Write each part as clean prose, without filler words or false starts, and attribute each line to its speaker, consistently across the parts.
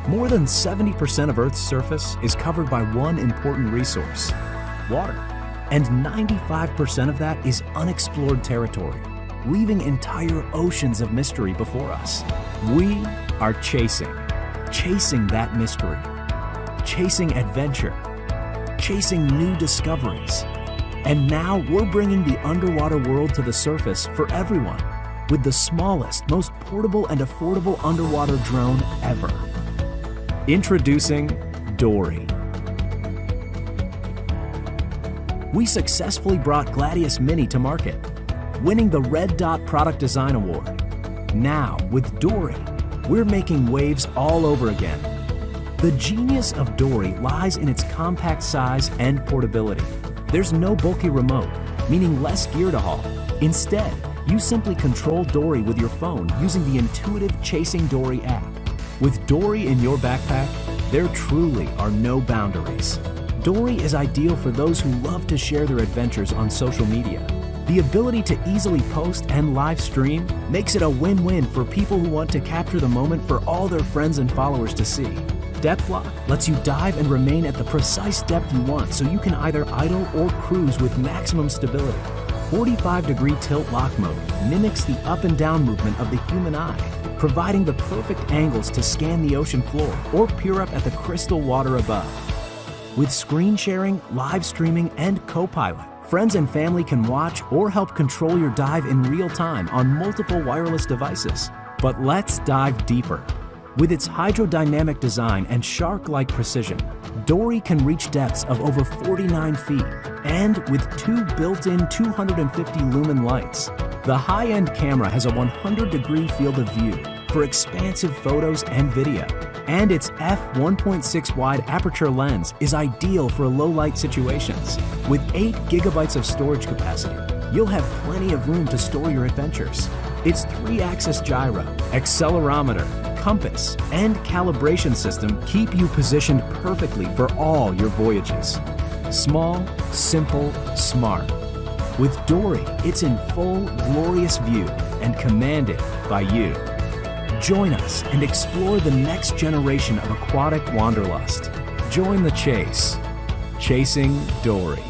Speaker 1: More than 70% of Earth's surface is covered by one important resource, water. And 95% of that is unexplored territory, leaving entire oceans of mystery before us. We are chasing that mystery, chasing adventure, chasing new discoveries. And now we're bringing the underwater world to the surface for everyone with the smallest, most portable and affordable underwater drone ever. Introducing Dory. We successfully brought Gladius Mini to market, winning the Red Dot Product Design Award. Now, with Dory, we're making waves all over again. The genius of Dory lies in its compact size and portability. There's no bulky remote, meaning less gear to haul. Instead, you simply control Dory with your phone using the intuitive Chasing Dory app. With Dory in your backpack, there truly are no boundaries. Dory is ideal for those who love to share their adventures on social media. The ability to easily post and live stream makes it a win-win for people who want to capture the moment for all their friends and followers to see. Depth Lock lets you dive and remain at the precise depth you want so you can either idle or cruise with maximum stability. 45-degree tilt lock mode mimics the up and down movement of the human eye, providing the perfect angles to scan the ocean floor or peer up at the crystal water above. With screen sharing, live streaming, and co-pilot, friends and family can watch or help control your dive in real time on multiple wireless devices. But let's dive deeper. With its hydrodynamic design and shark-like precision, Dory can reach depths of over 49 feet, and with two built-in 250 lumen lights. The high-end camera has a 100-degree field of view for expansive photos and video, and its f1.6 wide aperture lens is ideal for low-light situations. With 8 gigabytes of storage capacity, you'll have plenty of room to store your adventures. Its 3-axis gyro, accelerometer, compass, and calibration system keep you positioned perfectly for all your voyages. Small, simple, smart. With Dory, it's in full, glorious view and commanded by you. Join us and explore the next generation of aquatic wanderlust. Join the chase. Chasing Dory.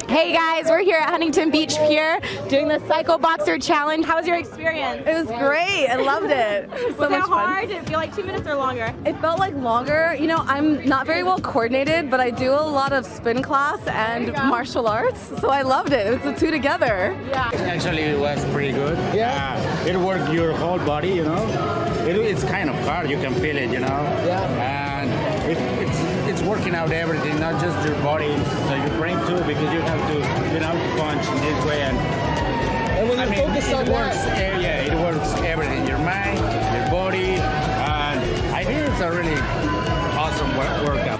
Speaker 2: Hey guys, we're here at Huntington Beach Pier doing the Psycho Boxer Challenge. How was your experience?
Speaker 3: It was great. I loved it.
Speaker 2: Was it hard? Did it feel like 2 minutes or longer?
Speaker 3: It felt like longer. You know, I'm not very well coordinated, but I do a lot of spin class and martial arts, so I loved it. It was the two together.
Speaker 2: Yeah.
Speaker 4: Actually, it was pretty good. Yeah. It worked your whole body, you know. It's kind of hard. You can feel it, you know. Yeah. And it's working out everything, not just your body, so your brain too, because you have to, you know, punch in this way. And
Speaker 5: when you focus on that,
Speaker 4: it works everything. Your mind, your body, and I think it's a really awesome workout.